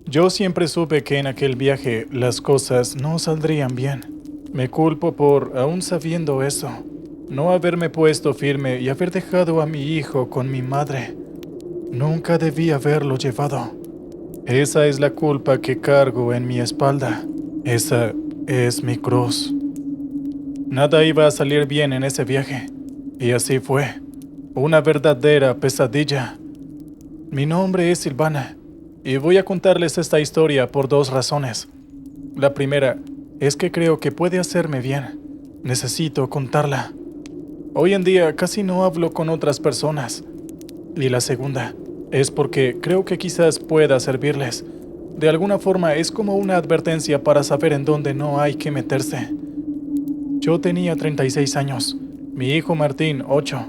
Yo siempre supe que en aquel viaje las cosas no saldrían bien. Me culpo por, aún sabiendo eso, no haberme puesto firme y haber dejado a mi hijo con mi madre. Nunca debí haberlo llevado. Esa es la culpa que cargo en mi espalda. Esa es mi cruz. Nada iba a salir bien en ese viaje. Y así fue. Una verdadera pesadilla. Mi nombre es Silvana. Y voy a contarles esta historia por dos razones. La primera es que creo que puede hacerme bien. Necesito contarla. Hoy en día casi no hablo con otras personas. Y la segunda es porque creo que quizás pueda servirles. De alguna forma es como una advertencia para saber en dónde no hay que meterse. Yo tenía 36 años. Mi hijo Martín, 8.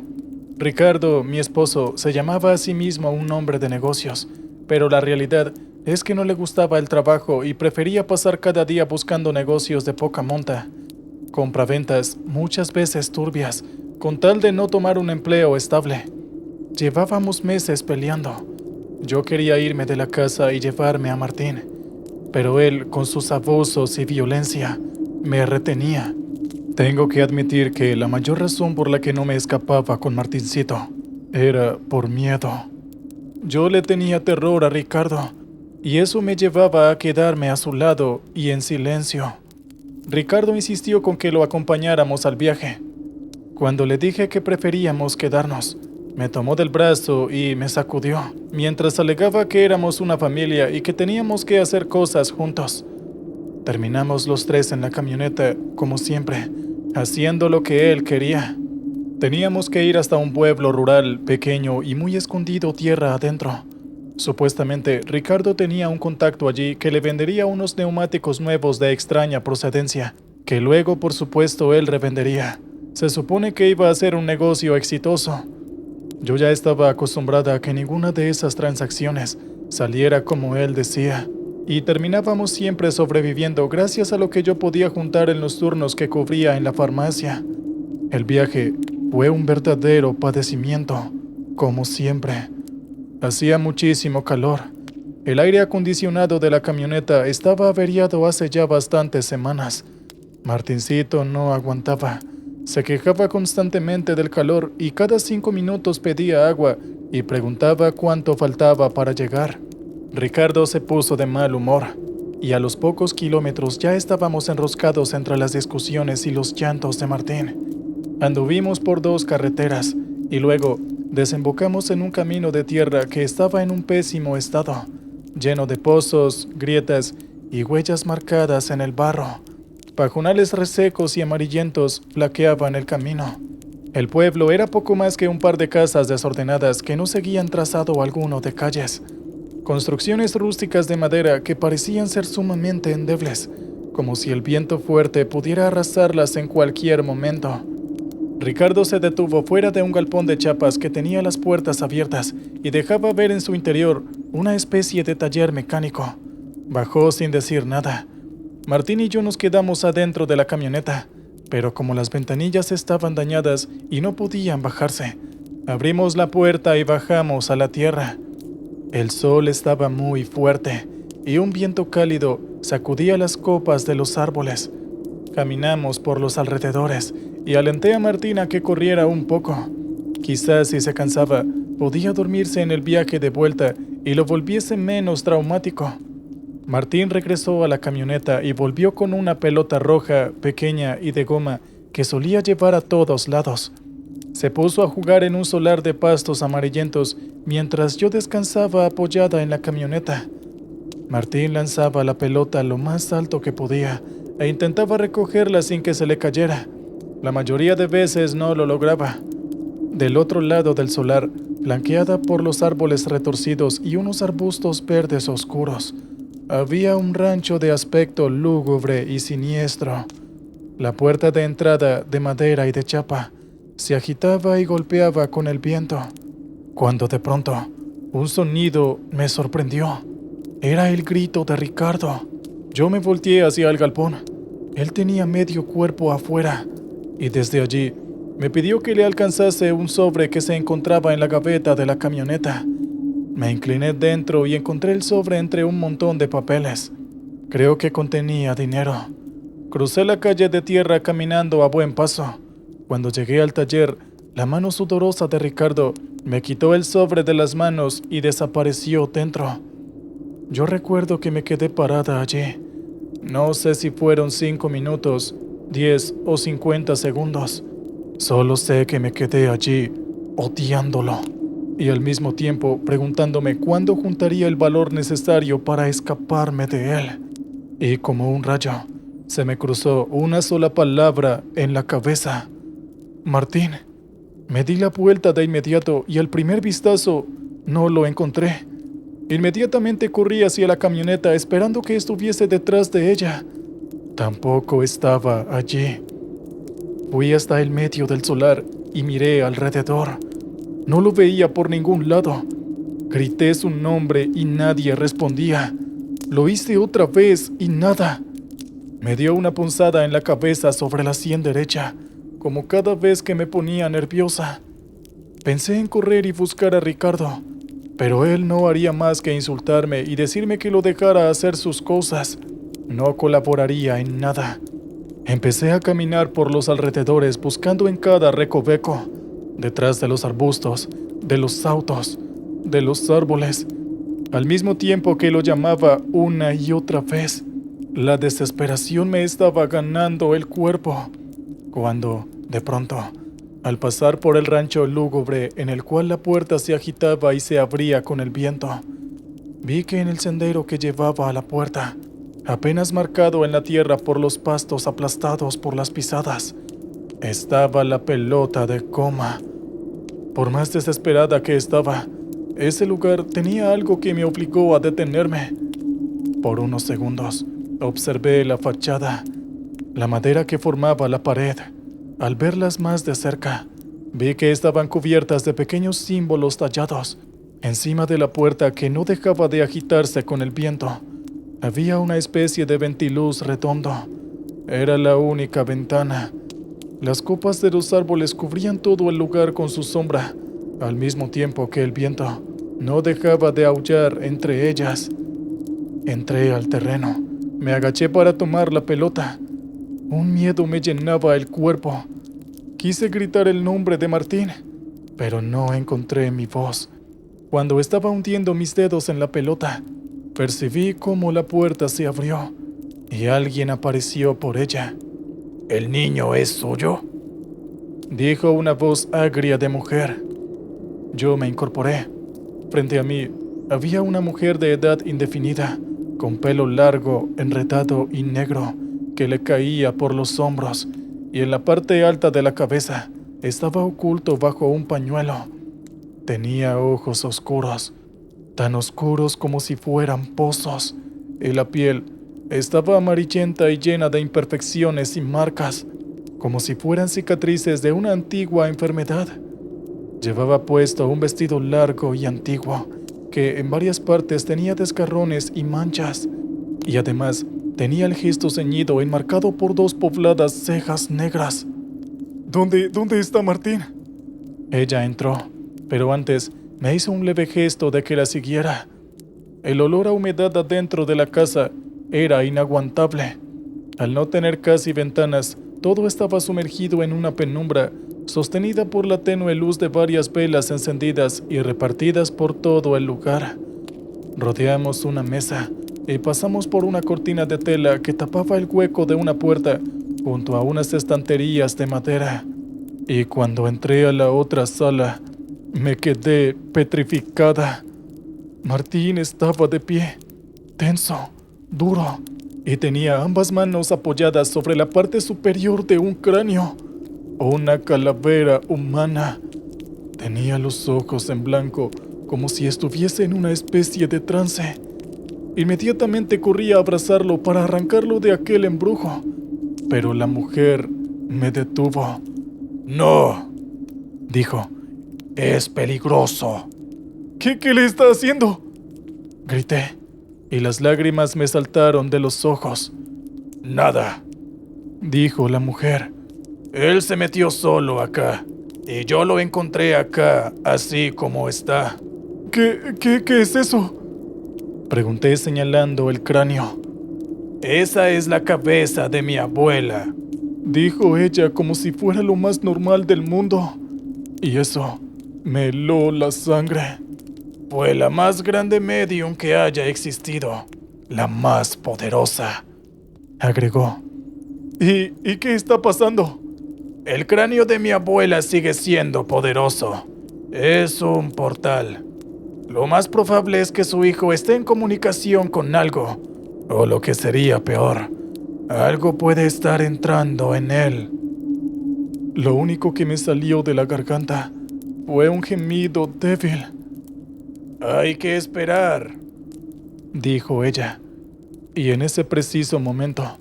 Ricardo, mi esposo, se llamaba a sí mismo un hombre de negocios, pero la realidad es que no le gustaba el trabajo y prefería pasar cada día buscando negocios de poca monta, compraventas, muchas veces turbias, con tal de no tomar un empleo estable. Llevábamos meses peleando. Yo quería irme de la casa y llevarme a Martín, pero él, con sus abusos y violencia, me retenía. Tengo que admitir que la mayor razón por la que no me escapaba con Martincito era por miedo. Yo le tenía terror a Ricardo, y eso me llevaba a quedarme a su lado y en silencio. Ricardo insistió con que lo acompañáramos al viaje. Cuando le dije que preferíamos quedarnos, me tomó del brazo y me sacudió, mientras alegaba que éramos una familia y que teníamos que hacer cosas juntos. Terminamos los tres en la camioneta, como siempre, haciendo lo que él quería. Teníamos que ir hasta un pueblo rural, pequeño y muy escondido tierra adentro. Supuestamente, Ricardo tenía un contacto allí que le vendería unos neumáticos nuevos de extraña procedencia, que luego, por supuesto, él revendería. Se supone que iba a ser un negocio exitoso. Yo ya estaba acostumbrada a que ninguna de esas transacciones saliera como él decía, y terminábamos siempre sobreviviendo gracias a lo que yo podía juntar en los turnos que cubría en la farmacia. El viaje fue un verdadero padecimiento, como siempre. Hacía muchísimo calor. El aire acondicionado de la camioneta estaba averiado hace ya bastantes semanas. Martincito no aguantaba. Se quejaba constantemente del calor y cada 5 minutos pedía agua y preguntaba cuánto faltaba para llegar. Ricardo se puso de mal humor y a los pocos kilómetros ya estábamos enroscados entre las discusiones y los llantos de Martín. Anduvimos por 2 carreteras y luego desembocamos en un camino de tierra que estaba en un pésimo estado, lleno de pozos, grietas y huellas marcadas en el barro. Pajonales resecos y amarillentos flaqueaban el camino. El pueblo era poco más que un par de casas desordenadas que no seguían trazado alguno de calles. Construcciones rústicas de madera que parecían ser sumamente endebles, como si el viento fuerte pudiera arrasarlas en cualquier momento. Ricardo se detuvo fuera de un galpón de chapas que tenía las puertas abiertas y dejaba ver en su interior una especie de taller mecánico. Bajó sin decir nada. Martín y yo nos quedamos adentro de la camioneta, pero como las ventanillas estaban dañadas y no podían bajarse, abrimos la puerta y bajamos a la tierra. El sol estaba muy fuerte y un viento cálido sacudía las copas de los árboles. Caminamos por los alrededores y alenté a Martín a que corriera un poco. Quizás si se cansaba, podía dormirse en el viaje de vuelta y lo volviese menos traumático. Martín regresó a la camioneta y volvió con una pelota roja, pequeña y de goma que solía llevar a todos lados. Se puso a jugar en un solar de pastos amarillentos mientras yo descansaba apoyada en la camioneta. Martín lanzaba la pelota lo más alto que podía e intentaba recogerla sin que se le cayera. La mayoría de veces no lo lograba. Del otro lado del solar, flanqueada por los árboles retorcidos y unos arbustos verdes oscuros, había un rancho de aspecto lúgubre y siniestro. La puerta de entrada, de madera y de chapa, se agitaba y golpeaba con el viento, cuando de pronto un sonido me sorprendió. Era el grito de Ricardo. Yo me volteé hacia el galpón. Él tenía medio cuerpo afuera, y desde allí me pidió que le alcanzase un sobre que se encontraba en la gaveta de la camioneta. Me incliné dentro y encontré el sobre entre un montón de papeles. Creo que contenía dinero. Crucé la calle de tierra caminando a buen paso. Cuando llegué al taller, la mano sudorosa de Ricardo me quitó el sobre de las manos y desapareció dentro. Yo recuerdo que me quedé parada allí. No sé si fueron 5 minutos, 10 o 50 segundos. Solo sé que me quedé allí, odiándolo, y al mismo tiempo preguntándome cuándo juntaría el valor necesario para escaparme de él. Y como un rayo, se me cruzó una sola palabra en la cabeza: Martín. Me di la vuelta de inmediato y al primer vistazo no lo encontré. Inmediatamente corrí hacia la camioneta esperando que estuviese detrás de ella. Tampoco estaba allí. Fui hasta el medio del solar y miré alrededor. No lo veía por ningún lado. Grité su nombre y nadie respondía. Lo hice otra vez y nada. Me dio una punzada en la cabeza sobre la sien derecha, como cada vez que me ponía nerviosa. Pensé en correr y buscar a Ricardo, pero él no haría más que insultarme y decirme que lo dejara hacer sus cosas. No colaboraría en nada. Empecé a caminar por los alrededores buscando en cada recoveco, detrás de los arbustos, de los autos, de los árboles, al mismo tiempo que lo llamaba una y otra vez. La desesperación me estaba ganando el cuerpo, cuando, de pronto, al pasar por el rancho lúgubre en el cual la puerta se agitaba y se abría con el viento, vi que en el sendero que llevaba a la puerta, apenas marcado en la tierra por los pastos aplastados por las pisadas, estaba la pelota de goma. Por más desesperada que estaba, ese lugar tenía algo que me obligó a detenerme. Por unos segundos, observé la fachada, la madera que formaba la pared. Al verlas más de cerca, vi que estaban cubiertas de pequeños símbolos tallados. Encima de la puerta, que no dejaba de agitarse con el viento, había una especie de ventiluz redondo. Era la única ventana. Las copas de los árboles cubrían todo el lugar con su sombra, al mismo tiempo que el viento no dejaba de aullar entre ellas. Entré al terreno. Me agaché para tomar la pelota. Un miedo me llenaba el cuerpo. Quise gritar el nombre de Martín, pero no encontré mi voz. Cuando estaba hundiendo mis dedos en la pelota, percibí cómo la puerta se abrió y alguien apareció por ella. «¿El niño es suyo?», dijo una voz agria de mujer. Yo me incorporé. Frente a mí había una mujer de edad indefinida, con pelo largo, enredado y negro, que le caía por los hombros, y en la parte alta de la cabeza estaba oculto bajo un pañuelo. Tenía ojos oscuros, tan oscuros como si fueran pozos, y la piel estaba amarillenta y llena de imperfecciones y marcas, como si fueran cicatrices de una antigua enfermedad. Llevaba puesto un vestido largo y antiguo, que en varias partes tenía desgarrones y manchas, y además tenía el gesto ceñido enmarcado por 2 pobladas cejas negras. ¿Dónde está Martín?». Ella entró, pero antes me hizo un leve gesto de que la siguiera. El olor a humedad adentro de la casa era inaguantable. Al no tener casi ventanas, todo estaba sumergido en una penumbra, sostenida por la tenue luz de varias velas encendidas y repartidas por todo el lugar. Rodeamos una mesa y pasamos por una cortina de tela que tapaba el hueco de una puerta junto a unas estanterías de madera. Y cuando entré a la otra sala, me quedé petrificada. Martín estaba de pie, tenso, duro, y tenía ambas manos apoyadas sobre la parte superior de un cráneo, una calavera humana. Tenía los ojos en blanco, como si estuviese en una especie de trance. Inmediatamente corrí a abrazarlo para arrancarlo de aquel embrujo, pero la mujer me detuvo. «No», dijo, «es peligroso». ¿Qué le está haciendo?», grité, y las lágrimas me saltaron de los ojos. «Nada», dijo la mujer. «Él se metió solo acá, y yo lo encontré acá, así como está». ¿Qué es eso?, pregunté señalando el cráneo. Esa es la cabeza de mi abuela, dijo ella como si fuera lo más normal del mundo. Y eso me heló la sangre. Fue la más grande medium que haya existido, la más poderosa, agregó. ¿Y qué está pasando? El cráneo de mi abuela sigue siendo poderoso. Es un portal. Lo más probable es que su hijo esté en comunicación con algo, o lo que sería peor, algo puede estar entrando en él. Lo único que me salió de la garganta fue un gemido débil. Hay que esperar, dijo ella, y en ese preciso momento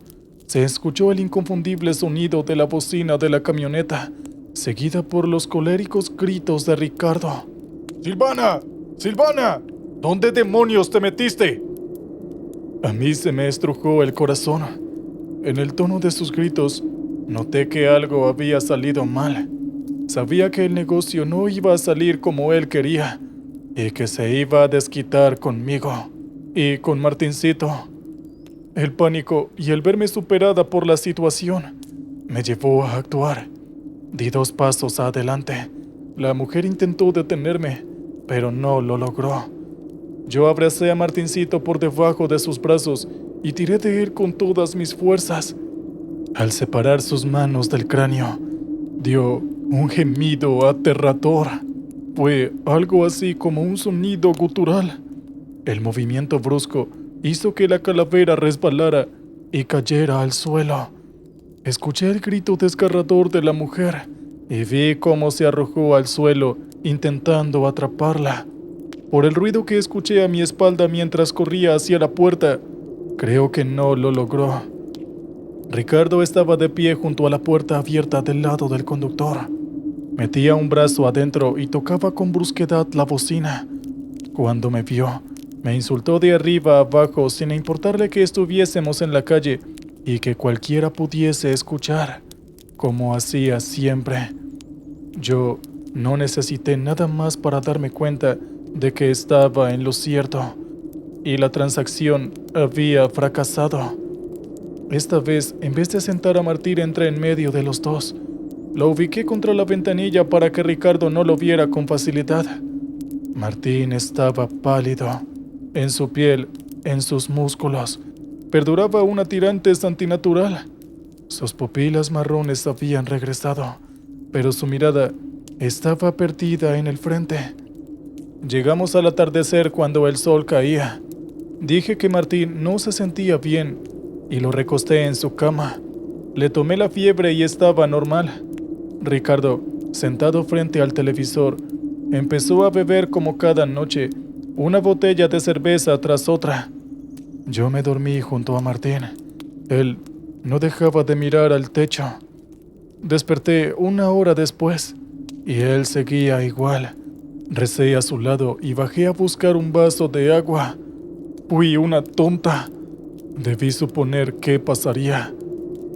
se escuchó el inconfundible sonido de la bocina de la camioneta, seguida por los coléricos gritos de Ricardo. ¡Silvana! ¡Silvana! ¿Dónde demonios te metiste? A mí se me estrujó el corazón. En el tono de sus gritos, noté que algo había salido mal. Sabía que el negocio no iba a salir como él quería, y que se iba a desquitar conmigo y con Martincito. El pánico y el verme superada por la situación me llevó a actuar. Di 2 pasos adelante. La mujer intentó detenerme, pero no lo logró. Yo abracé a Martincito por debajo de sus brazos y tiré de él con todas mis fuerzas. Al separar sus manos del cráneo, dio un gemido aterrador. Fue algo así como un sonido gutural. El movimiento brusco hizo que la calavera resbalara y cayera al suelo. Escuché el grito desgarrador de la mujer y vi cómo se arrojó al suelo intentando atraparla. Por el ruido que escuché a mi espalda mientras corría hacia la puerta, creo que no lo logró. Ricardo estaba de pie junto a la puerta abierta del lado del conductor. Metía un brazo adentro y tocaba con brusquedad la bocina. Cuando me vio, me insultó de arriba a abajo sin importarle que estuviésemos en la calle y que cualquiera pudiese escuchar, como hacía siempre. Yo no necesité nada más para darme cuenta de que estaba en lo cierto, y la transacción había fracasado. Esta vez, en vez de sentar a Martín, entré en medio de los dos. Lo ubiqué contra la ventanilla para que Ricardo no lo viera con facilidad. Martín estaba pálido. En su piel, en sus músculos, perduraba una tirantes antinatural. Sus pupilas marrones habían regresado, pero su mirada estaba perdida en el frente. Llegamos al atardecer cuando el sol caía. Dije que Martín no se sentía bien y lo recosté en su cama. Le tomé la fiebre y estaba normal. Ricardo, sentado frente al televisor, empezó a beber como cada noche, una botella de cerveza tras otra. Yo me dormí junto a Martín. Él no dejaba de mirar al techo. Desperté 1 hora después y él seguía igual. Recé a su lado y bajé a buscar un vaso de agua. Fui una tonta. Debí suponer qué pasaría.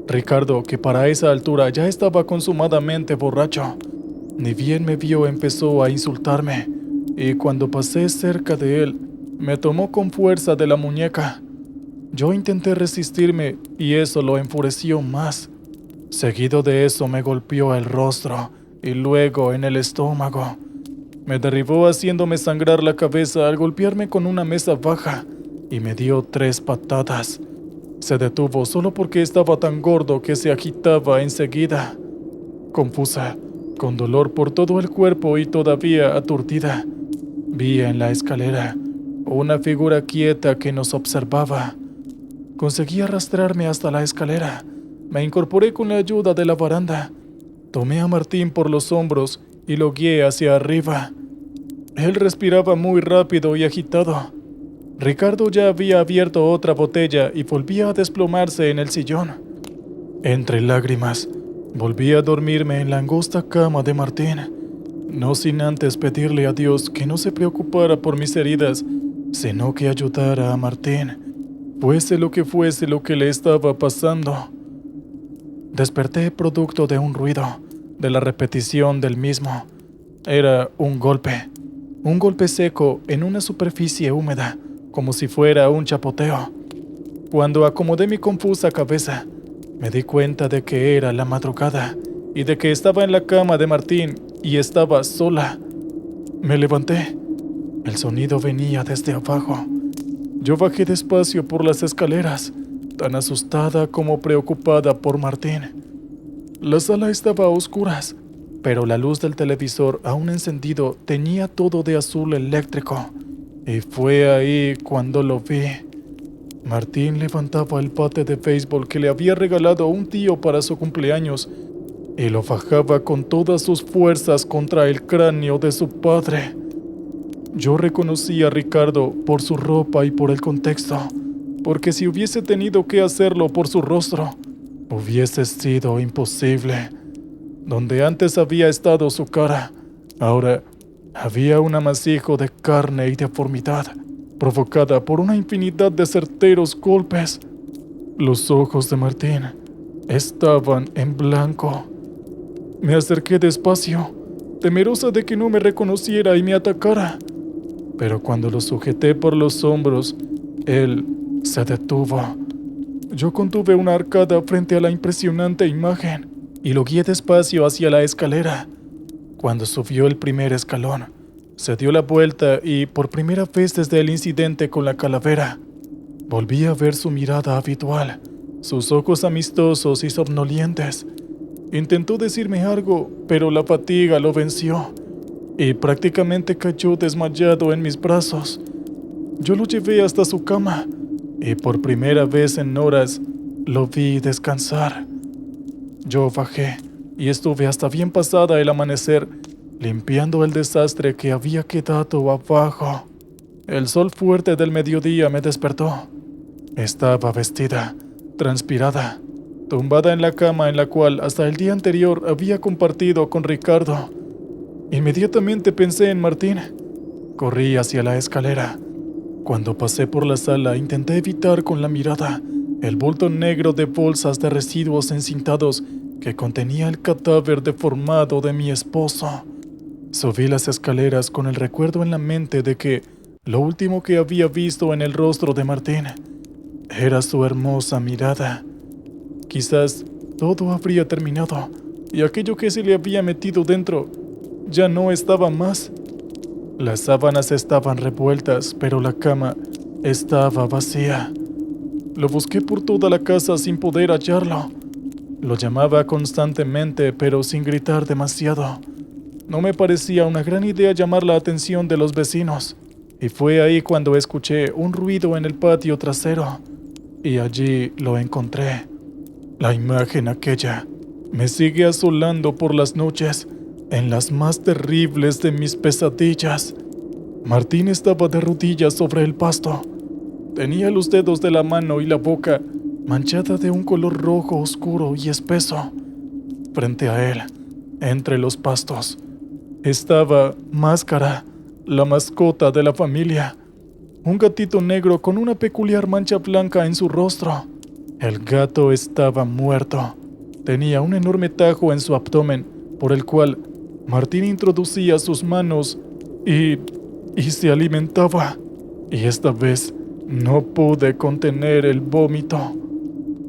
Ricardo, que para esa altura ya estaba consumadamente borracho, ni bien me vio empezó a insultarme, y cuando pasé cerca de él, me tomó con fuerza de la muñeca. Yo intenté resistirme y eso lo enfureció más. Seguido de eso me golpeó el rostro y luego en el estómago. Me derribó haciéndome sangrar la cabeza al golpearme con una mesa baja y me dio 3 patadas. Se detuvo solo porque estaba tan gordo que se agitaba enseguida. Confusa, con dolor por todo el cuerpo y todavía aturdida, vi en la escalera una figura quieta que nos observaba. Conseguí arrastrarme hasta la escalera. Me incorporé con la ayuda de la baranda. Tomé a Martín por los hombros y lo guié hacia arriba. Él respiraba muy rápido y agitado. Ricardo ya había abierto otra botella y volvía a desplomarse en el sillón. Entre lágrimas, volví a dormirme en la angosta cama de Martín, no sin antes pedirle a Dios que no se preocupara por mis heridas, sino que ayudara a Martín, fuese lo que le estaba pasando. Desperté producto de un ruido, de la repetición del mismo. Era un un golpe seco en una superficie húmeda, como si fuera un chapoteo. Cuando acomodé mi confusa cabeza, me di cuenta de que era la madrugada y de que estaba en la cama de Martín y estaba sola. Me levanté. El sonido venía desde abajo. Yo bajé despacio por las escaleras, tan asustada como preocupada por Martín. La sala estaba a oscuras, pero la luz del televisor aún encendido teñía todo de azul eléctrico. Y fue ahí cuando lo vi. Martín levantaba el bate de béisbol que le había regalado un tío para su cumpleaños y lo fajaba con todas sus fuerzas contra el cráneo de su padre. Yo reconocí a Ricardo por su ropa y por el contexto, porque si hubiese tenido que hacerlo por su rostro, hubiese sido imposible. Donde antes había estado su cara, ahora había un amasijo de carne y deformidad, provocada por una infinidad de certeros golpes. Los ojos de Martín estaban en blanco. Me acerqué despacio, temerosa de que no me reconociera y me atacara. Pero cuando lo sujeté por los hombros, él se detuvo. Yo contuve una arcada frente a la impresionante imagen y lo guié despacio hacia la escalera. Cuando subió el primer escalón, se dio la vuelta y, por primera vez desde el incidente con la calavera, volví a ver su mirada habitual, sus ojos amistosos y somnolientes. Intentó decirme algo, pero la fatiga lo venció y prácticamente cayó desmayado en mis brazos. Yo lo llevé hasta su cama y por primera vez en horas lo vi descansar. Yo bajé y estuve hasta bien pasada el amanecer limpiando el desastre que había quedado abajo. El sol fuerte del mediodía me despertó. Estaba vestida, transpirada, tumbada en la cama en la cual hasta el día anterior había compartido con Ricardo. Inmediatamente pensé en Martín. Corrí hacia la escalera. Cuando pasé por la sala intenté evitar con la mirada el bulto negro de bolsas de residuos encintados que contenía el cadáver deformado de mi esposo. Subí las escaleras con el recuerdo en la mente de que lo último que había visto en el rostro de Martín era su hermosa mirada. Quizás todo habría terminado y aquello que se le había metido dentro ya no estaba más. Las sábanas estaban revueltas, pero la cama estaba vacía. Lo busqué por toda la casa sin poder hallarlo. Lo llamaba constantemente, pero sin gritar demasiado. No me parecía una gran idea llamar la atención de los vecinos, y fue ahí cuando escuché un ruido en el patio trasero, y allí lo encontré. La imagen aquella me sigue asolando por las noches, en las más terribles de mis pesadillas. Martín estaba de rodillas sobre el pasto. Tenía los dedos de la mano y la boca manchada de un color rojo oscuro y espeso. Frente a él, entre los pastos, estaba Máscara, la mascota de la familia. Un gatito negro con una peculiar mancha blanca en su rostro. El gato estaba muerto. Tenía un enorme tajo en su abdomen, por el cual Martín introducía sus manos y se alimentaba. Y esta vez no pude contener el vómito.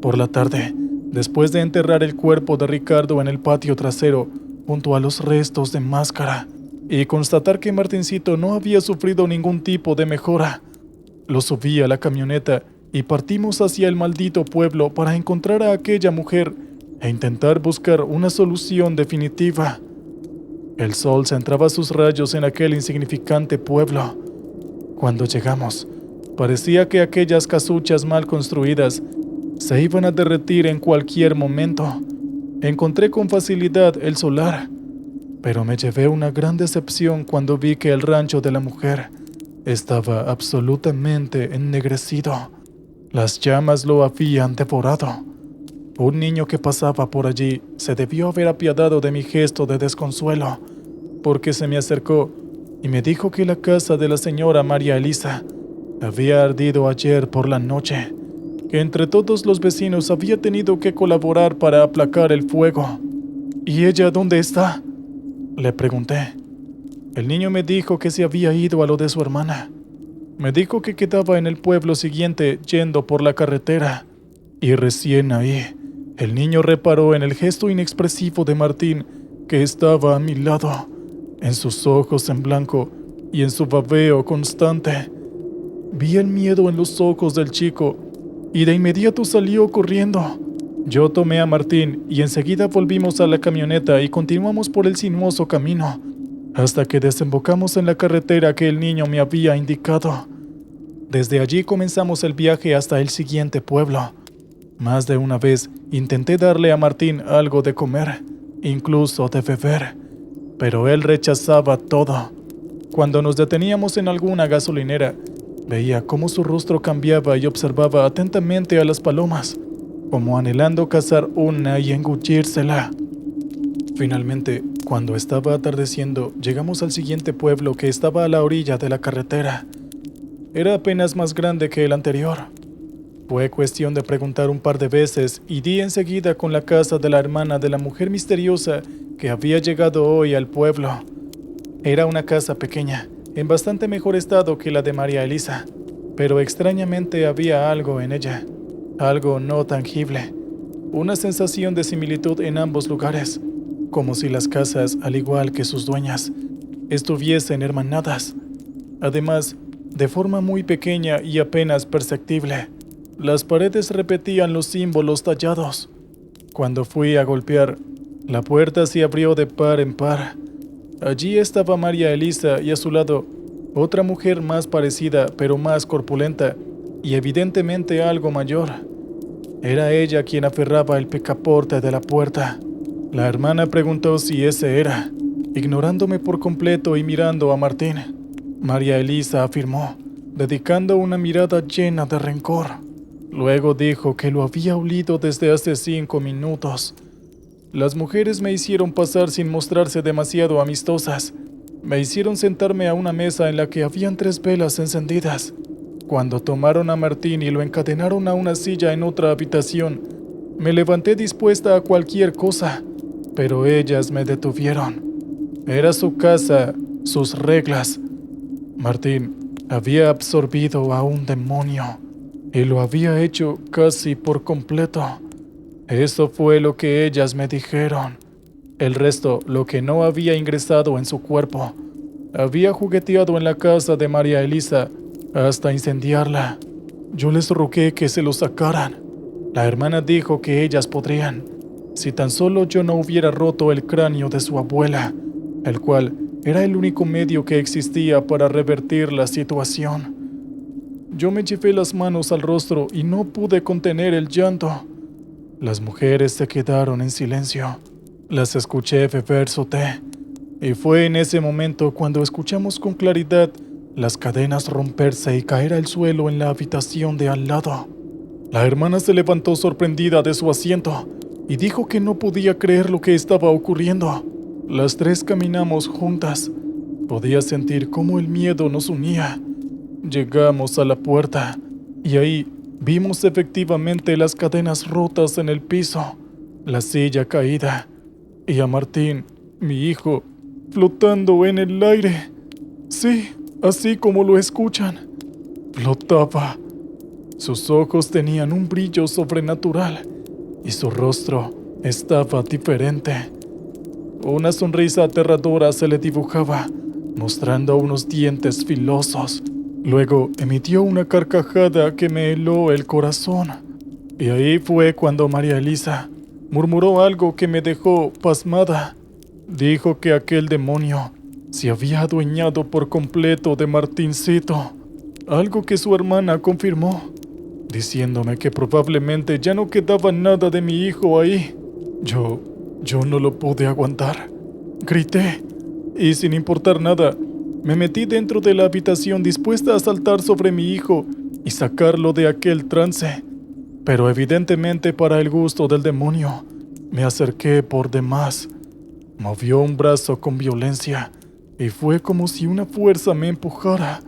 Por la tarde, después de enterrar el cuerpo de Ricardo en el patio trasero, junto a los restos de Máscara, y constatar que Martincito no había sufrido ningún tipo de mejora, lo subí a la camioneta y partimos hacia el maldito pueblo para encontrar a aquella mujer e intentar buscar una solución definitiva. El sol centraba sus rayos en aquel insignificante pueblo. Cuando llegamos, parecía que aquellas casuchas mal construidas se iban a derretir en cualquier momento. Encontré con facilidad el solar, pero me llevé una gran decepción cuando vi que el rancho de la mujer estaba absolutamente ennegrecido. Las llamas lo habían devorado. Un niño que pasaba por allí se debió haber apiadado de mi gesto de desconsuelo, porque se me acercó y me dijo que la casa de la señora María Elisa había ardido ayer por la noche, que entre todos los vecinos había tenido que colaborar para aplacar el fuego. ¿Y ella dónde está?, le pregunté. El niño me dijo que se había ido a lo de su hermana. Me dijo que quedaba en el pueblo siguiente yendo por la carretera. Y recién ahí, el niño reparó en el gesto inexpresivo de Martín, que estaba a mi lado, en sus ojos en blanco y en su babeo constante. Vi el miedo en los ojos del chico y de inmediato salió corriendo. Yo tomé a Martín y enseguida volvimos a la camioneta y continuamos por el sinuoso camino, hasta que desembocamos en la carretera que el niño me había indicado. Desde allí comenzamos el viaje hasta el siguiente pueblo. Más de una vez intenté darle a Martín algo de comer, incluso de beber, pero él rechazaba todo. Cuando nos deteníamos en alguna gasolinera, veía cómo su rostro cambiaba y observaba atentamente a las palomas, como anhelando cazar una y engullírsela. Finalmente, cuando estaba atardeciendo, llegamos al siguiente pueblo que estaba a la orilla de la carretera. Era apenas más grande que el anterior. Fue cuestión de preguntar un par de veces y di enseguida con la casa de la hermana de la mujer misteriosa que había llegado hoy al pueblo. Era una casa pequeña, en bastante mejor estado que la de María Elisa, pero extrañamente había algo en ella, algo no tangible, una sensación de similitud en ambos lugares, como si las casas, al igual que sus dueñas, estuviesen hermanadas. Además, de forma muy pequeña y apenas perceptible, las paredes repetían los símbolos tallados. Cuando fui a golpear, la puerta se abrió de par en par. Allí estaba María Elisa y a su lado otra mujer más parecida pero más corpulenta y evidentemente algo mayor. Era ella quien aferraba el picaporte de la puerta. La hermana preguntó si ese era, ignorándome por completo y mirando a Martín. María Elisa afirmó, dedicando una mirada llena de rencor. Luego dijo que lo había olido desde hace 5 minutos. Las mujeres me hicieron pasar sin mostrarse demasiado amistosas. Me hicieron sentarme a una mesa en la que habían 3 velas encendidas. Cuando tomaron a Martín y lo encadenaron a una silla en otra habitación, me levanté dispuesta a cualquier cosa, pero ellas me detuvieron. Era su casa, sus reglas. Martín había absorbido a un demonio y lo había hecho casi por completo. Eso fue lo que ellas me dijeron. El resto, lo que no había ingresado en su cuerpo, había jugueteado en la casa de María Elisa hasta incendiarla. Yo les rogué que se lo sacaran. La hermana dijo que ellas podrían, si tan solo yo no hubiera roto el cráneo de su abuela, el cual era el único medio que existía para revertir la situación. Yo me llevé las manos al rostro y no pude contener el llanto. Las mujeres se quedaron en silencio. Las escuché beber su té, y fue en ese momento cuando escuchamos con claridad las cadenas romperse y caer al suelo en la habitación de al lado. La hermana se levantó sorprendida de su asiento y dijo que no podía creer lo que estaba ocurriendo. Las 3 caminamos juntas. Podía sentir cómo el miedo nos unía. Llegamos a la puerta y ahí vimos efectivamente las cadenas rotas en el piso, la silla caída y a Martín, mi hijo, flotando en el aire. Sí, así como lo escuchan. Flotaba. Sus ojos tenían un brillo sobrenatural y su rostro estaba diferente. Una sonrisa aterradora se le dibujaba, mostrando unos dientes filosos. Luego emitió una carcajada que me heló el corazón. Y ahí fue cuando María Elisa murmuró algo que me dejó pasmada. Dijo que aquel demonio se había adueñado por completo de Martincito, algo que su hermana confirmó, diciéndome que probablemente ya no quedaba nada de mi hijo ahí. Yo no lo pude aguantar. Grité y sin importar nada, me metí dentro de la habitación dispuesta a saltar sobre mi hijo y sacarlo de aquel trance. Pero evidentemente para el gusto del demonio, me acerqué por demás. Movió un brazo con violencia y fue como si una fuerza me empujara,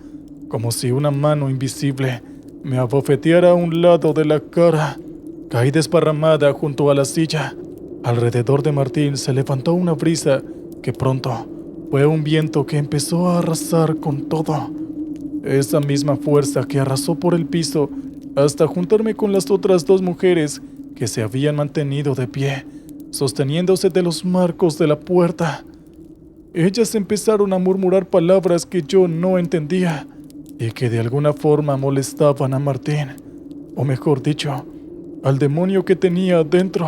como si una mano invisible me abofeteara a un lado de la cara. Caí desparramada junto a la silla. Alrededor de Martín se levantó una brisa que pronto Fue un viento que empezó a arrasar con todo. Esa misma fuerza que arrasó por el piso hasta juntarme con las otras dos mujeres que se habían mantenido de pie, sosteniéndose de los marcos de la puerta. Ellas empezaron a murmurar palabras que yo no entendía y que de alguna forma molestaban a Martín, o mejor dicho, al demonio que tenía adentro.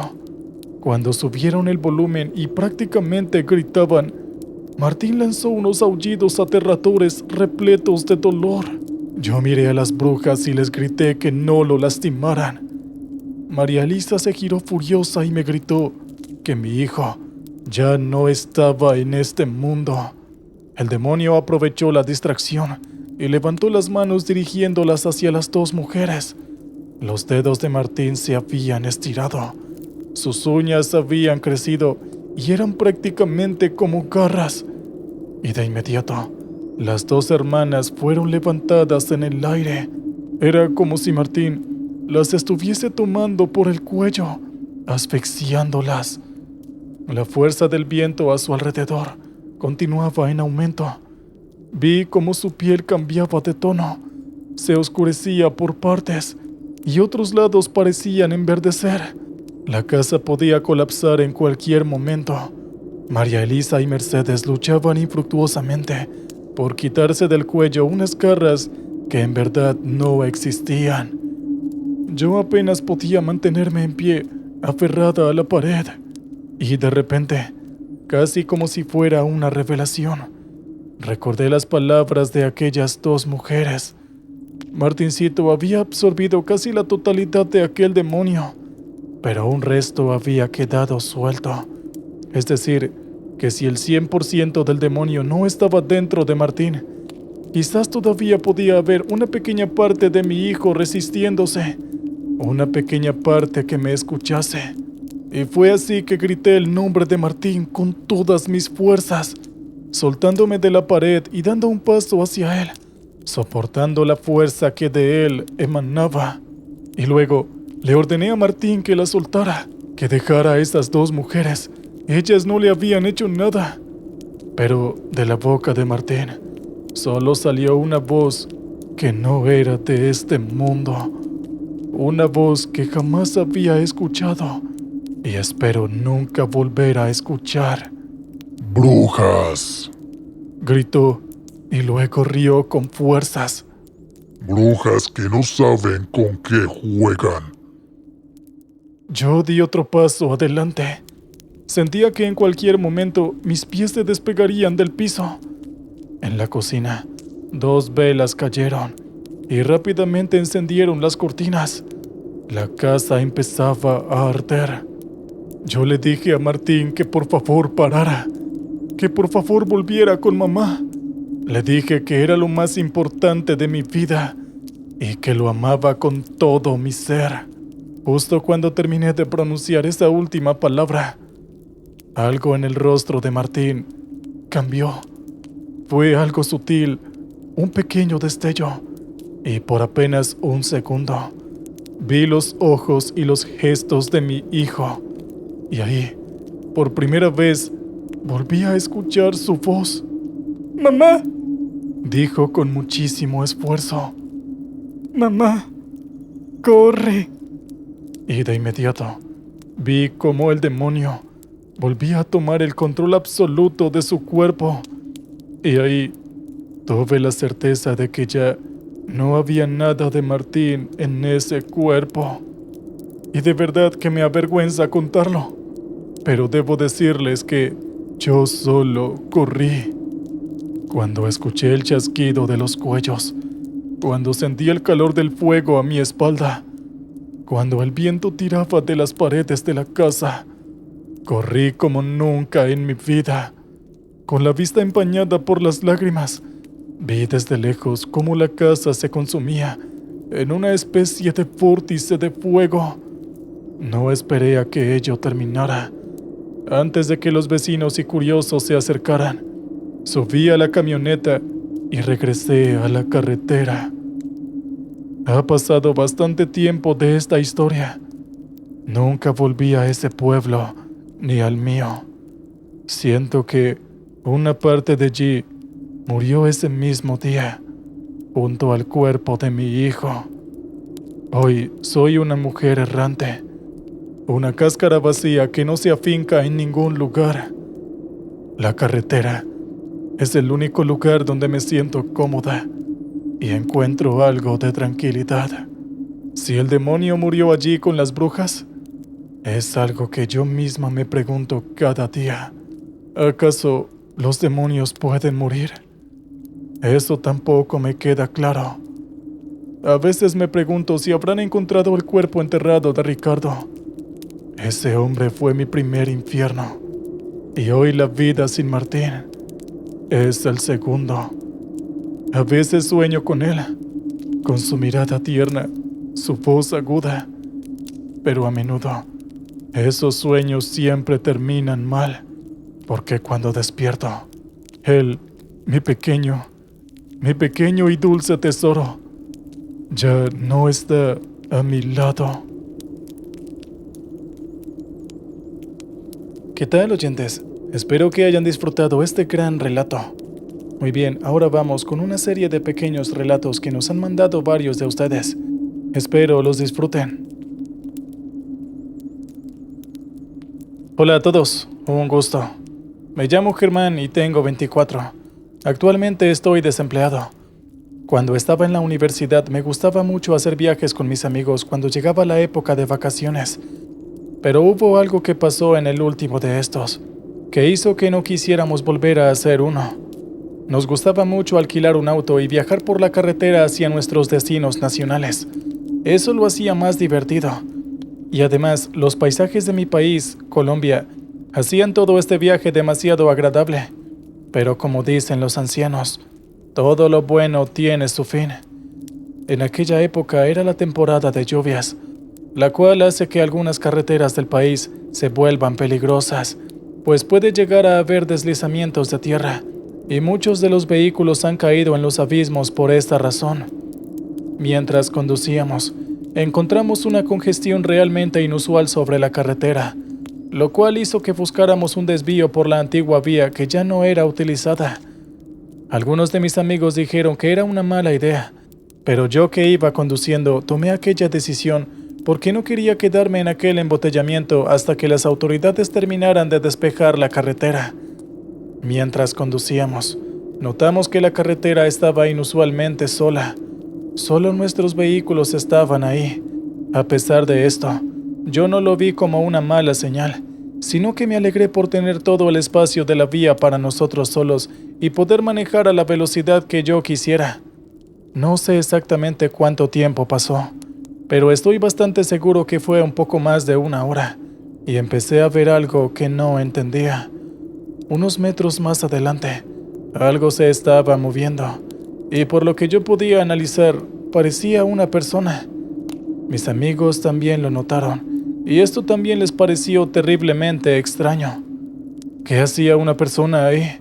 Cuando subieron el volumen y prácticamente gritaban, Martín lanzó unos aullidos aterradores repletos de dolor. Yo miré a las brujas y les grité que no lo lastimaran. María Elisa se giró furiosa y me gritó que mi hijo ya no estaba en este mundo. El demonio aprovechó la distracción y levantó las manos dirigiéndolas hacia las dos mujeres. Los dedos de Martín se habían estirado. Sus uñas habían crecido y eran prácticamente como garras. Y de inmediato, las dos hermanas fueron levantadas en el aire. Era como si Martín las estuviese tomando por el cuello, asfixiándolas. La fuerza del viento a su alrededor continuaba en aumento. Vi cómo su piel cambiaba de tono, se oscurecía por partes y otros lados parecían enverdecer. La casa podía colapsar en cualquier momento. María Elisa y Mercedes luchaban infructuosamente por quitarse del cuello unas garras que en verdad no existían. Yo apenas podía mantenerme en pie, aferrada a la pared, y de repente, casi como si fuera una revelación, recordé las palabras de aquellas dos mujeres. Martincito había absorbido casi la totalidad de aquel demonio, pero un resto había quedado suelto. Es decir, que si el 100% del demonio no estaba dentro de Martín, quizás todavía podía haber una pequeña parte de mi hijo resistiéndose, una pequeña parte que me escuchase. Y fue así que grité el nombre de Martín con todas mis fuerzas, soltándome de la pared y dando un paso hacia él, soportando la fuerza que de él emanaba. Y luego le ordené a Martín que la soltara, que dejara a esas dos mujeres. Ellas no le habían hecho nada. Pero de la boca de Martín solo salió una voz que no era de este mundo. Una voz que jamás había escuchado y espero nunca volver a escuchar. ¡Brujas! Gritó y luego rió con fuerzas. ¡Brujas que no saben con qué juegan! Yo di otro paso adelante. Sentía que en cualquier momento mis pies se despegarían del piso. En la cocina, dos velas cayeron y rápidamente encendieron las cortinas. La casa empezaba a arder. Yo le dije a Martín que por favor parara, que por favor volviera con mamá. Le dije que era lo más importante de mi vida y que lo amaba con todo mi ser. Justo cuando terminé de pronunciar esa última palabra, algo en el rostro de Martín cambió. Fue algo sutil, un pequeño destello, y por apenas un segundo vi los ojos y los gestos de mi hijo. Y ahí, por primera vez, volví a escuchar su voz. «¡Mamá!», dijo con muchísimo esfuerzo. «¡Mamá! ¡Corre!». Y de inmediato vi cómo el demonio volvía a tomar el control absoluto de su cuerpo. Y ahí tuve la certeza de que ya no había nada de Martín en ese cuerpo. Y de verdad que me avergüenza contarlo, pero debo decirles que yo solo corrí. Cuando escuché el chasquido de los cuellos, cuando sentí el calor del fuego a mi espalda, cuando el viento tiraba de las paredes de la casa, corrí como nunca en mi vida. Con la vista empañada por las lágrimas, vi desde lejos cómo la casa se consumía en una especie de vórtice de fuego. No esperé a que ello terminara. Antes de que los vecinos y curiosos se acercaran, subí a la camioneta y regresé a la carretera. Ha pasado bastante tiempo de esta historia. Nunca volví a ese pueblo, ni al mío. Siento que Una parte de Ji murió ese mismo día, junto al cuerpo de mi hijo. Hoy soy una mujer errante, una cáscara vacía que no se afinca en ningún lugar. La carretera es el único lugar donde me siento cómoda y encuentro algo de tranquilidad. Si el demonio murió allí con las brujas, es algo que yo misma me pregunto cada día. ¿Acaso los demonios pueden morir? Eso tampoco me queda claro. A veces me pregunto si habrán encontrado el cuerpo enterrado de Ricardo. Ese hombre fue mi primer infierno, y hoy la vida sin Martín es el segundo. A veces sueño con él, con su mirada tierna, su voz aguda, pero a menudo esos sueños siempre terminan mal, porque cuando despierto, él, mi pequeño y dulce tesoro, ya no está a mi lado. ¿Qué tal, oyentes? Espero que hayan disfrutado este gran relato. Muy bien, ahora vamos con una serie de pequeños relatos que nos han mandado varios de ustedes. Espero los disfruten. Hola a todos, un gusto. Me llamo Germán y tengo 24. Actualmente estoy desempleado. Cuando estaba en la universidad me gustaba mucho hacer viajes con mis amigos cuando llegaba la época de vacaciones. Pero hubo algo que pasó en el último de estos, que hizo que no quisiéramos volver a hacer uno. Nos gustaba mucho alquilar un auto y viajar por la carretera hacia nuestros destinos nacionales. Eso lo hacía más divertido. Y además, los paisajes de mi país, Colombia, hacían todo este viaje demasiado agradable. Pero como dicen los ancianos, todo lo bueno tiene su fin. En aquella época era la temporada de lluvias, la cual hace que algunas carreteras del país se vuelvan peligrosas, pues puede llegar a haber deslizamientos de tierra, y muchos de los vehículos han caído en los abismos por esta razón. Mientras conducíamos, encontramos una congestión realmente inusual sobre la carretera, lo cual hizo que buscáramos un desvío por la antigua vía que ya no era utilizada. Algunos de mis amigos dijeron que era una mala idea, pero yo que iba conduciendo tomé aquella decisión porque no quería quedarme en aquel embotellamiento hasta que las autoridades terminaran de despejar la carretera. Mientras conducíamos, notamos que la carretera estaba inusualmente sola. Solo nuestros vehículos estaban ahí. A pesar de esto, yo no lo vi como una mala señal, sino que me alegré por tener todo el espacio de la vía para nosotros solos y poder manejar a la velocidad que yo quisiera. No sé exactamente cuánto tiempo pasó, pero estoy bastante seguro que fue un poco más de una hora, y empecé a ver algo que no entendía. Unos metros más adelante, algo se estaba moviendo, y por lo que yo podía analizar, parecía una persona. Mis amigos también lo notaron, y esto también les pareció terriblemente extraño. ¿Qué hacía una persona ahí?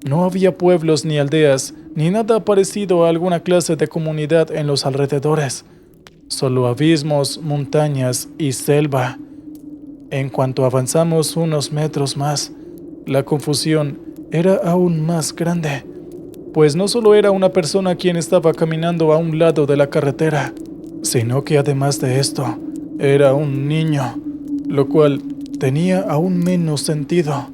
No había pueblos ni aldeas, ni nada parecido a alguna clase de comunidad en los alrededores. Solo abismos, montañas y selva. En cuanto avanzamos unos metros más, la confusión era aún más grande, pues no solo era una persona quien estaba caminando a un lado de la carretera, sino que además de esto, era un niño, lo cual tenía aún menos sentido.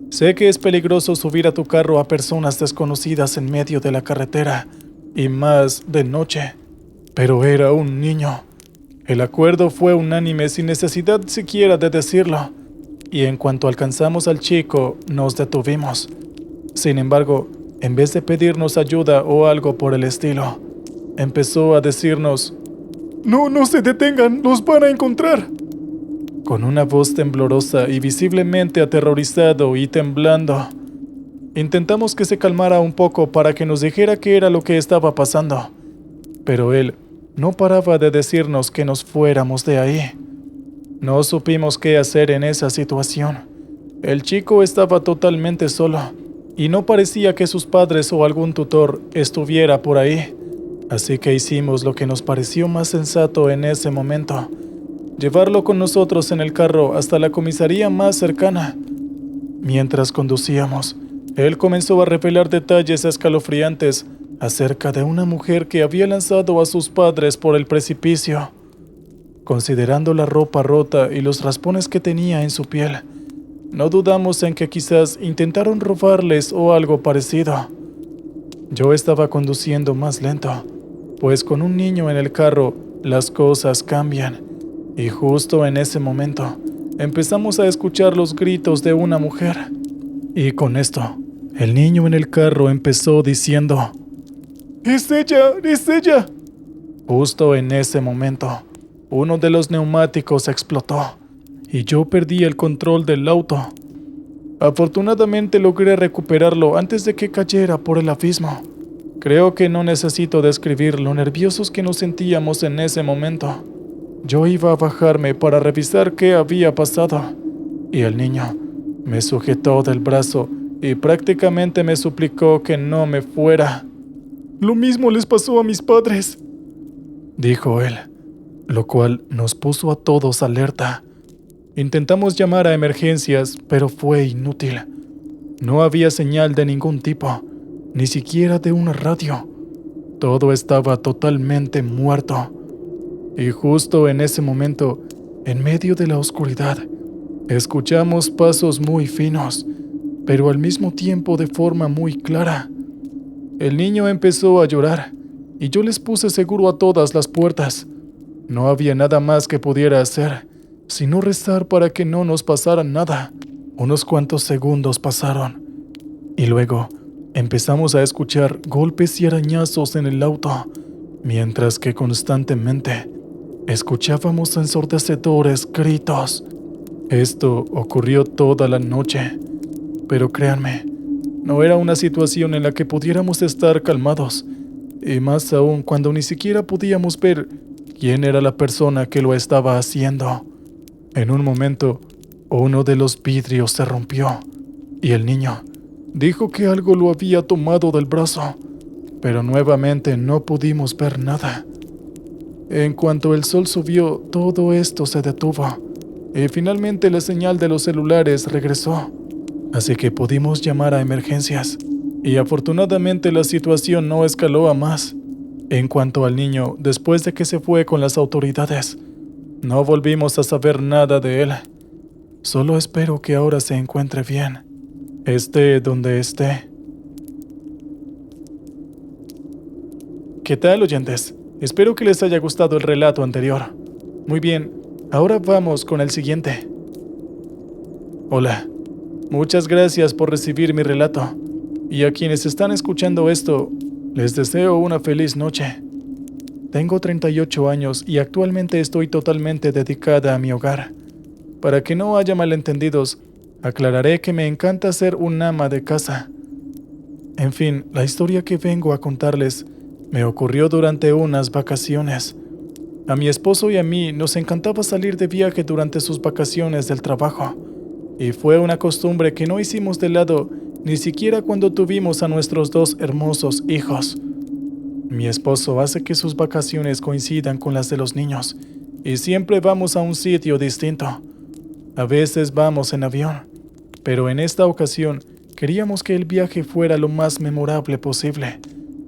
Sé que es peligroso subir a tu carro a personas desconocidas en medio de la carretera, y más de noche, pero era un niño. El acuerdo fue unánime sin necesidad siquiera de decirlo, y en cuanto alcanzamos al chico, nos detuvimos. Sin embargo, en vez de pedirnos ayuda o algo por el estilo, empezó a decirnos: No se detengan, los van a encontrar. Con una voz temblorosa y visiblemente aterrorizado y temblando. Intentamos que se calmara un poco para que nos dijera qué era lo que estaba pasando, pero él no paraba de decirnos que nos fuéramos de ahí. No supimos qué hacer en esa situación. El chico estaba totalmente solo, y no parecía que sus padres o algún tutor estuviera por ahí. Así que hicimos lo que nos pareció más sensato en ese momento: llevarlo con nosotros en el carro hasta la comisaría más cercana. Mientras conducíamos, Él comenzó a revelar detalles escalofriantes acerca de una mujer que había lanzado a sus padres por el precipicio. Considerando la ropa rota y los raspones que tenía en su piel, no dudamos en que quizás intentaron robarles o algo parecido. Yo estaba conduciendo más lento, pues con un niño en el carro las cosas cambian, y justo en ese momento empezamos a escuchar los gritos de una mujer. Y con esto, el niño en el carro empezó diciendo: ¡Es ella! ¡Es ella! Justo en ese momento, uno de los neumáticos explotó y yo perdí el control del auto. Afortunadamente logré recuperarlo antes de que cayera por el abismo. Creo que no necesito describir lo nerviosos que nos sentíamos en ese momento. Yo iba a bajarme para revisar qué había pasado, y el niño me sujetó del brazo y prácticamente me suplicó que no me fuera. «Lo mismo les pasó a mis padres», dijo él, lo cual nos puso a todos alerta. Intentamos llamar a emergencias, pero fue inútil. No había señal de ningún tipo, ni siquiera de una radio. Todo estaba totalmente muerto. Y justo en ese momento, en medio de la oscuridad, escuchamos pasos muy finos, pero al mismo tiempo de forma muy clara. El niño empezó a llorar, y yo les puse seguro a todas las puertas. No había nada más que pudiera hacer, sino rezar para que no nos pasara nada. Unos cuantos segundos pasaron, y luego empezamos a escuchar golpes y arañazos en el auto, mientras que constantemente escuchábamos ensordecedores gritos. Esto ocurrió toda la noche, pero créanme, no era una situación en la que pudiéramos estar calmados, y más aún cuando ni siquiera podíamos ver quién era la persona que lo estaba haciendo. En un momento, uno de los vidrios se rompió, y el niño dijo que algo lo había tomado del brazo, pero nuevamente no pudimos ver nada. En cuanto el sol subió, todo esto se detuvo, y finalmente la señal de los celulares regresó, así que pudimos llamar a emergencias, y afortunadamente la situación no escaló a más. En cuanto al niño, después de que se fue con las autoridades, no volvimos a saber nada de él. Solo espero que ahora se encuentre bien, esté donde esté. ¿Qué tal, oyentes? Espero que les haya gustado el relato anterior. Muy bien, ahora vamos con el siguiente. Hola, muchas gracias por recibir mi relato, y a quienes están escuchando esto, les deseo una feliz noche. Tengo 38 años y actualmente estoy totalmente dedicada a mi hogar. Para que no haya malentendidos, aclararé que me encanta ser un ama de casa. En fin, la historia que vengo a contarles me ocurrió durante unas vacaciones. A mi esposo y a mí nos encantaba salir de viaje durante sus vacaciones del trabajo, y fue una costumbre que no hicimos de lado ni siquiera cuando tuvimos a nuestros 2 hermosos hijos. Mi esposo hace que sus vacaciones coincidan con las de los niños, y siempre vamos a un sitio distinto. A veces vamos en avión, pero en esta ocasión queríamos que el viaje fuera lo más memorable posible,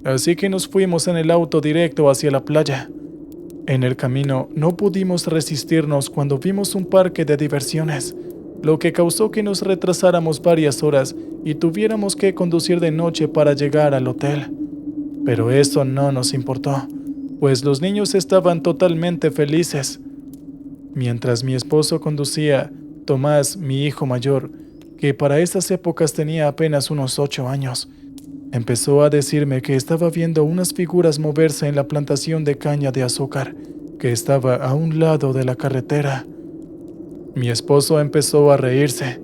así que nos fuimos en el auto directo hacia la playa. En el camino no pudimos resistirnos cuando vimos un parque de diversiones, lo que causó que nos retrasáramos varias horas y tuviéramos que conducir de noche para llegar al hotel. Pero eso no nos importó, pues los niños estaban totalmente felices. Mientras mi esposo conducía, Tomás, mi hijo mayor, que para esas épocas tenía apenas unos 8 años, empezó a decirme que estaba viendo unas figuras moverse en la plantación de caña de azúcar, que estaba a un lado de la carretera. Mi esposo empezó a reírse,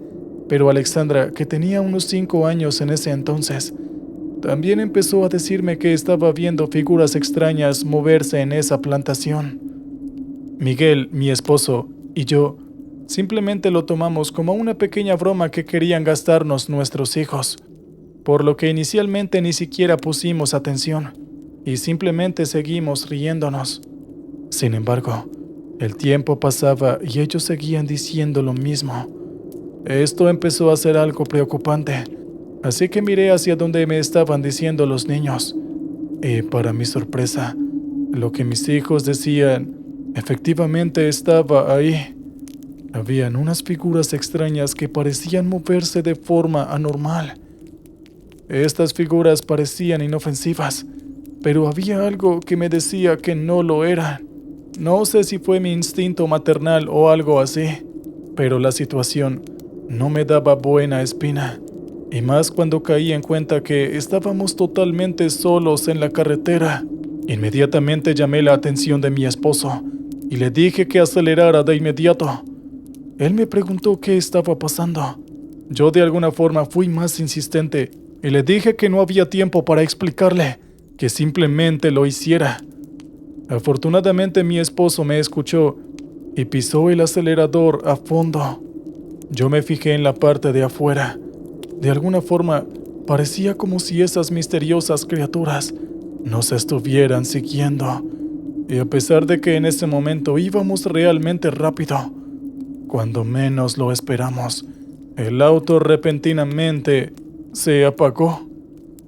pero Alexandra, que tenía unos 5 años en ese entonces, también empezó a decirme que estaba viendo figuras extrañas moverse en esa plantación. Miguel, mi esposo, y yo simplemente lo tomamos como una pequeña broma que querían gastarnos nuestros hijos, por lo que inicialmente ni siquiera pusimos atención y simplemente seguimos riéndonos. Sin embargo, el tiempo pasaba y ellos seguían diciendo lo mismo. Esto empezó a ser algo preocupante, así que miré hacia donde me estaban diciendo los niños. Y para mi sorpresa, lo que mis hijos decían efectivamente estaba ahí. Habían unas figuras extrañas que parecían moverse de forma anormal. Estas figuras parecían inofensivas, pero había algo que me decía que no lo eran. No sé si fue mi instinto maternal o algo así, pero la situación no me daba buena espina, y más cuando caí en cuenta que estábamos totalmente solos en la carretera. Inmediatamente llamé la atención de mi esposo y le dije que acelerara de inmediato. Él me preguntó qué estaba pasando. Yo de alguna forma fui más insistente y le dije que no había tiempo para explicarle, que simplemente lo hiciera. Afortunadamente mi esposo me escuchó y pisó el acelerador a fondo. Yo me fijé en la parte de afuera. De alguna forma, parecía como si esas misteriosas criaturas nos estuvieran siguiendo. Y a pesar de que en ese momento íbamos realmente rápido, cuando menos lo esperamos, el auto repentinamente se apagó.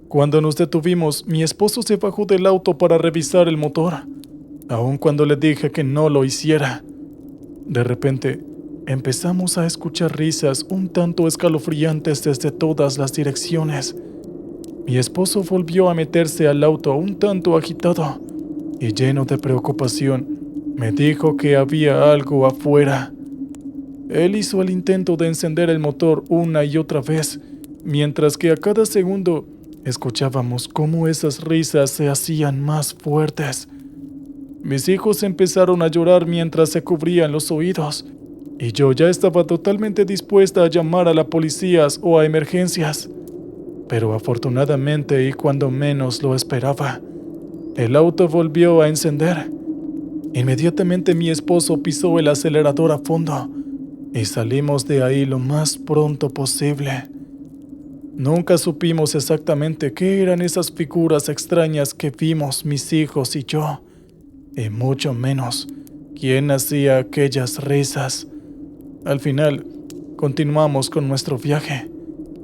Cuando nos detuvimos, mi esposo se bajó del auto para revisar el motor, aun cuando le dije que no lo hiciera. De repente, empezamos a escuchar risas un tanto escalofriantes desde todas las direcciones. Mi esposo volvió a meterse al auto un tanto agitado y lleno de preocupación, me dijo que había algo afuera. Él hizo el intento de encender el motor una y otra vez, mientras que a cada segundo escuchábamos cómo esas risas se hacían más fuertes. Mis hijos empezaron a llorar mientras se cubrían los oídos, y yo ya estaba totalmente dispuesta a llamar a la policía o a emergencias. Pero afortunadamente, y cuando menos lo esperaba, el auto volvió a encender. Inmediatamente mi esposo pisó el acelerador a fondo y salimos de ahí lo más pronto posible. Nunca supimos exactamente qué eran esas figuras extrañas que vimos mis hijos y yo, y mucho menos quién hacía aquellas risas. Al final, continuamos con nuestro viaje,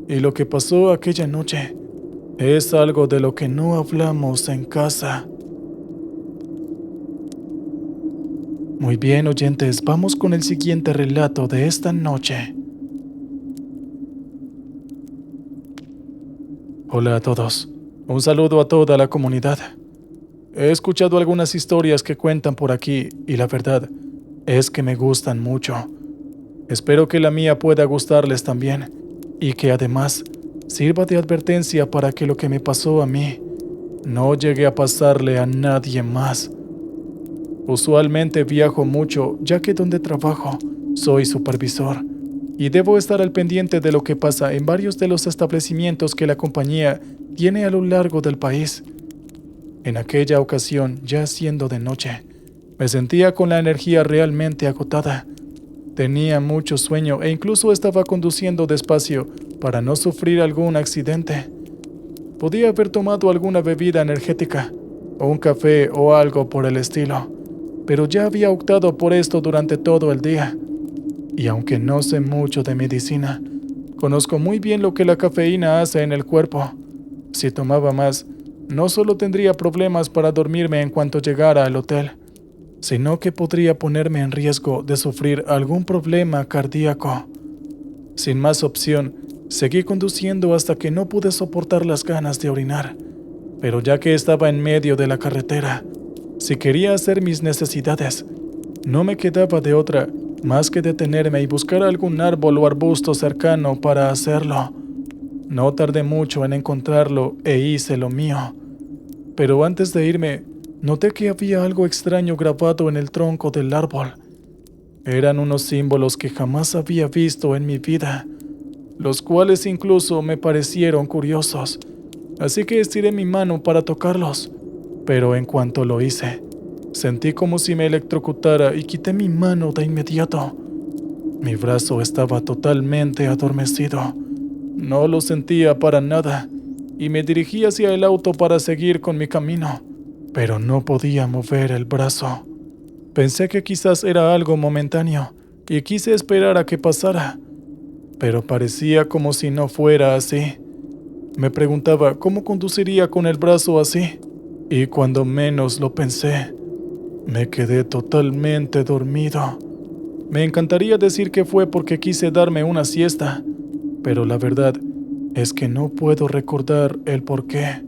y lo que pasó aquella noche es algo de lo que no hablamos en casa. Muy bien, oyentes, vamos con el siguiente relato de esta noche. Hola a todos. Un saludo a toda la comunidad. He escuchado algunas historias que cuentan por aquí y la verdad es que me gustan mucho. Espero que la mía pueda gustarles también y que además sirva de advertencia para que lo que me pasó a mí no llegue a pasarle a nadie más. Usualmente viajo mucho, ya que donde trabajo soy supervisor y debo estar al pendiente de lo que pasa en varios de los establecimientos que la compañía tiene a lo largo del país. En aquella ocasión, ya siendo de noche, me sentía con la energía realmente agotada. Tenía mucho sueño e incluso estaba conduciendo despacio para no sufrir algún accidente. Podía haber tomado alguna bebida energética, o un café o algo por el estilo, pero ya había optado por esto durante todo el día. Y aunque no sé mucho de medicina, conozco muy bien lo que la cafeína hace en el cuerpo. Si tomaba más, no solo tendría problemas para dormirme en cuanto llegara al hotel, sino que podría ponerme en riesgo de sufrir algún problema cardíaco. Sin más opción, seguí conduciendo hasta que no pude soportar las ganas de orinar. Pero ya que estaba en medio de la carretera, si quería hacer mis necesidades, no me quedaba de otra más que detenerme y buscar algún árbol o arbusto cercano para hacerlo. No tardé mucho en encontrarlo e hice lo mío. Pero antes de irme, noté que había algo extraño grabado en el tronco del árbol. Eran unos símbolos que jamás había visto en mi vida, los cuales incluso me parecieron curiosos, así que estiré mi mano para tocarlos. Pero en cuanto lo hice, sentí como si me electrocutara y quité mi mano de inmediato. Mi brazo estaba totalmente adormecido. No lo sentía para nada y me dirigí hacia el auto para seguir con mi camino, pero no podía mover el brazo. Pensé que quizás era algo momentáneo y quise esperar a que pasara, pero parecía como si no fuera así. Me preguntaba cómo conduciría con el brazo así, y cuando menos lo pensé, me quedé totalmente dormido. Me encantaría decir que fue porque quise darme una siesta, pero la verdad es que no puedo recordar el por qué.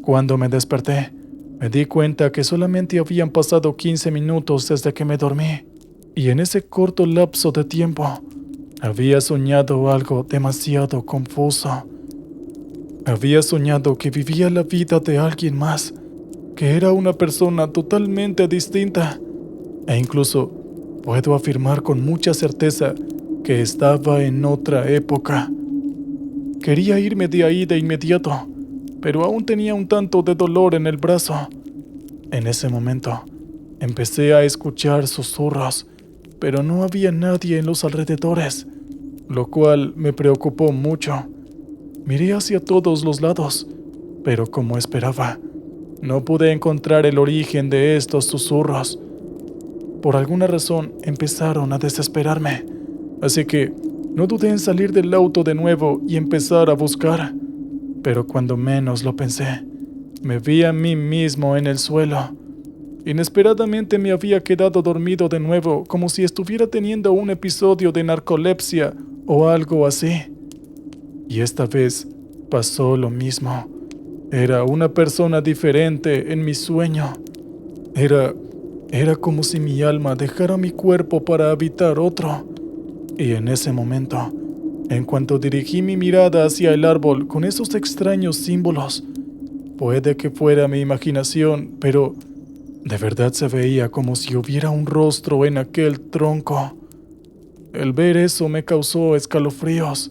Cuando me desperté, me di cuenta que solamente habían pasado 15 minutos desde que me dormí, y en ese corto lapso de tiempo, había soñado algo demasiado confuso. Había soñado que vivía la vida de alguien más, que era una persona totalmente distinta, e incluso puedo afirmar con mucha certeza que estaba en otra época. Quería irme de ahí de inmediato, pero aún tenía un tanto de dolor en el brazo. En ese momento, empecé a escuchar susurros, pero no había nadie en los alrededores, lo cual me preocupó mucho. Miré hacia todos los lados, pero como esperaba, no pude encontrar el origen de estos susurros. Por alguna razón empezaron a desesperarme, así que no dudé en salir del auto de nuevo y empezar a buscar. Pero cuando menos lo pensé, me vi a mí mismo en el suelo. Inesperadamente me había quedado dormido de nuevo, como si estuviera teniendo un episodio de narcolepsia o algo así. Y esta vez pasó lo mismo. Era una persona diferente en mi sueño. Era como si mi alma dejara mi cuerpo para habitar otro. Y en ese momento, en cuanto dirigí mi mirada hacia el árbol con esos extraños símbolos, puede que fuera mi imaginación, pero de verdad se veía como si hubiera un rostro en aquel tronco. El ver eso me causó escalofríos,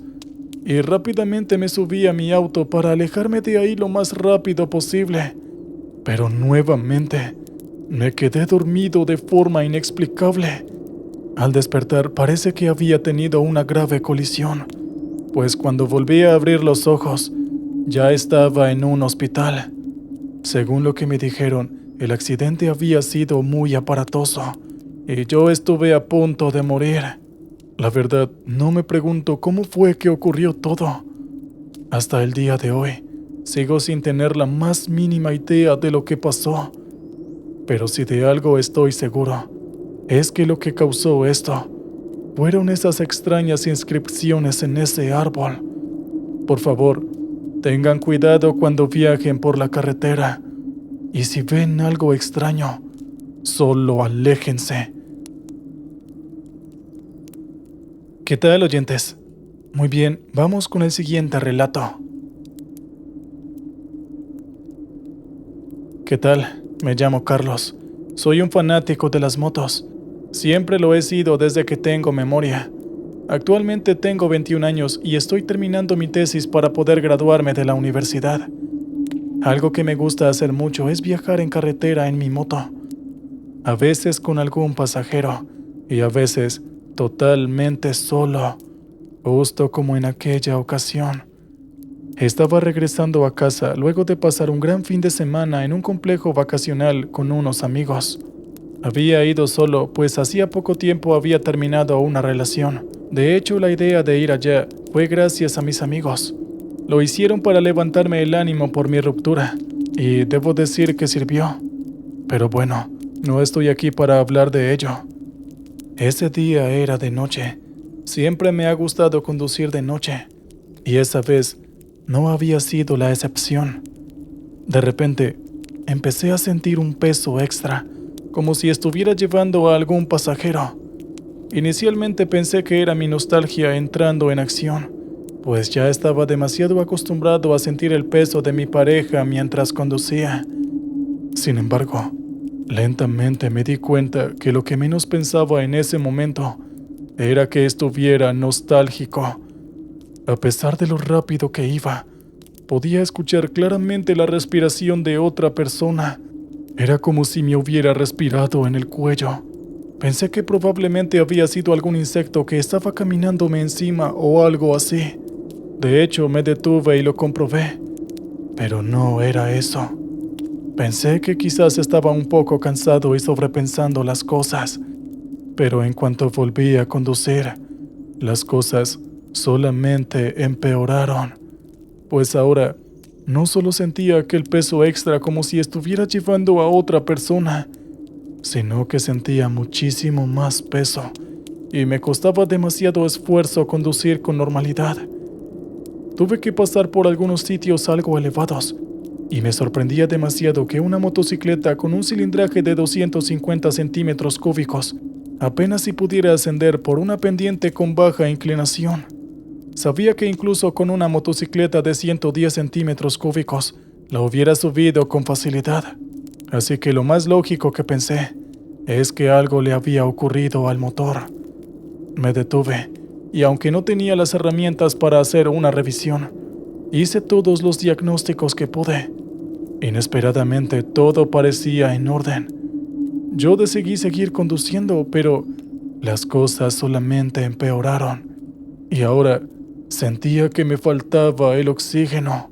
y rápidamente me subí a mi auto para alejarme de ahí lo más rápido posible. Pero nuevamente, me quedé dormido de forma inexplicable. Al despertar parece que había tenido una grave colisión, pues cuando volví a abrir los ojos, ya estaba en un hospital. Según lo que me dijeron, el accidente había sido muy aparatoso, y yo estuve a punto de morir. La verdad, no me pregunto cómo fue que ocurrió todo. Hasta el día de hoy, sigo sin tener la más mínima idea de lo que pasó. Pero si de algo estoy seguro, es que lo que causó esto fueron esas extrañas inscripciones en ese árbol. Por favor, tengan cuidado cuando viajen por la carretera, y si ven algo extraño, solo aléjense. ¿Qué tal, oyentes? Muy bien, vamos con el siguiente relato. ¿Qué tal? Me llamo Carlos. Soy un fanático de las motos. Siempre lo he sido desde que tengo memoria. Actualmente tengo 21 años y estoy terminando mi tesis para poder graduarme de la universidad. Algo que me gusta hacer mucho es viajar en carretera en mi moto. A veces con algún pasajero y a veces totalmente solo, justo como en aquella ocasión. Estaba regresando a casa luego de pasar un gran fin de semana en un complejo vacacional con unos amigos. Había ido solo, pues hacía poco tiempo había terminado una relación. De hecho, la idea de ir allá fue gracias a mis amigos. Lo hicieron para levantarme el ánimo por mi ruptura, y debo decir que sirvió. Pero bueno, no estoy aquí para hablar de ello. Ese día era de noche. Siempre me ha gustado conducir de noche, y esa vez no había sido la excepción. De repente, empecé a sentir un peso extra, como si estuviera llevando a algún pasajero. Inicialmente pensé que era mi nostalgia entrando en acción, pues ya estaba demasiado acostumbrado a sentir el peso de mi pareja mientras conducía. Sin embargo, lentamente me di cuenta que lo que menos pensaba en ese momento era que estuviera nostálgico. A pesar de lo rápido que iba, podía escuchar claramente la respiración de otra persona. Era como si me hubiera respirado en el cuello. Pensé que probablemente había sido algún insecto que estaba caminándome encima o algo así. De hecho, me detuve y lo comprobé. Pero no era eso. Pensé que quizás estaba un poco cansado y sobrepensando las cosas. Pero en cuanto volví a conducir, las cosas solamente empeoraron. pues ahora no solo sentía aquel peso extra como si estuviera llevando a otra persona, sino que sentía muchísimo más peso y me costaba demasiado esfuerzo conducir con normalidad. Tuve que pasar por algunos sitios algo elevados y me sorprendía demasiado que una motocicleta con un cilindraje de 250 centímetros cúbicos apenas si pudiera ascender por una pendiente con baja inclinación. Sabía que incluso con una motocicleta de 110 centímetros cúbicos la hubiera subido con facilidad, así que lo más lógico que pensé es que algo le había ocurrido al motor. Me detuve y aunque no tenía las herramientas para hacer una revisión, hice todos los diagnósticos que pude. Inesperadamente todo parecía en orden. Yo decidí seguir conduciendo, pero las cosas solamente empeoraron y ahora sentía que me faltaba el oxígeno.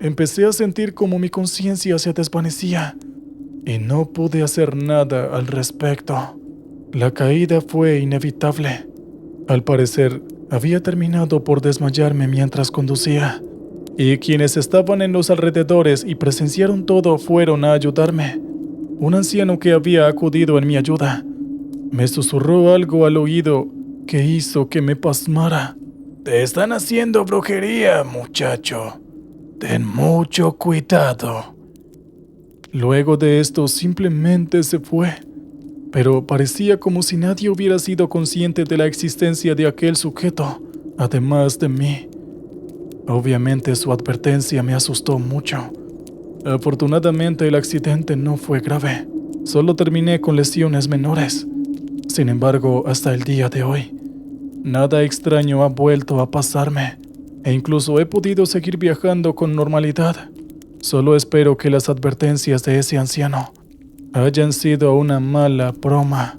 Empecé a sentir como mi conciencia se desvanecía y no pude hacer nada al respecto. La caída fue inevitable. Al parecer, había terminado por desmayarme mientras conducía, y quienes estaban en los alrededores y presenciaron todo fueron a ayudarme. Un anciano que había acudido en mi ayuda me susurró algo al oído que hizo que me pasmara. «Te están haciendo brujería, muchacho. Ten mucho cuidado». Luego de esto simplemente se fue, pero parecía como si nadie hubiera sido consciente de la existencia de aquel sujeto, además de mí. Obviamente su advertencia me asustó mucho. Afortunadamente el accidente no fue grave, solo terminé con lesiones menores. Sin embargo, hasta el día de hoy, nada extraño ha vuelto a pasarme, e incluso he podido seguir viajando con normalidad. Solo espero que las advertencias de ese anciano hayan sido una mala broma.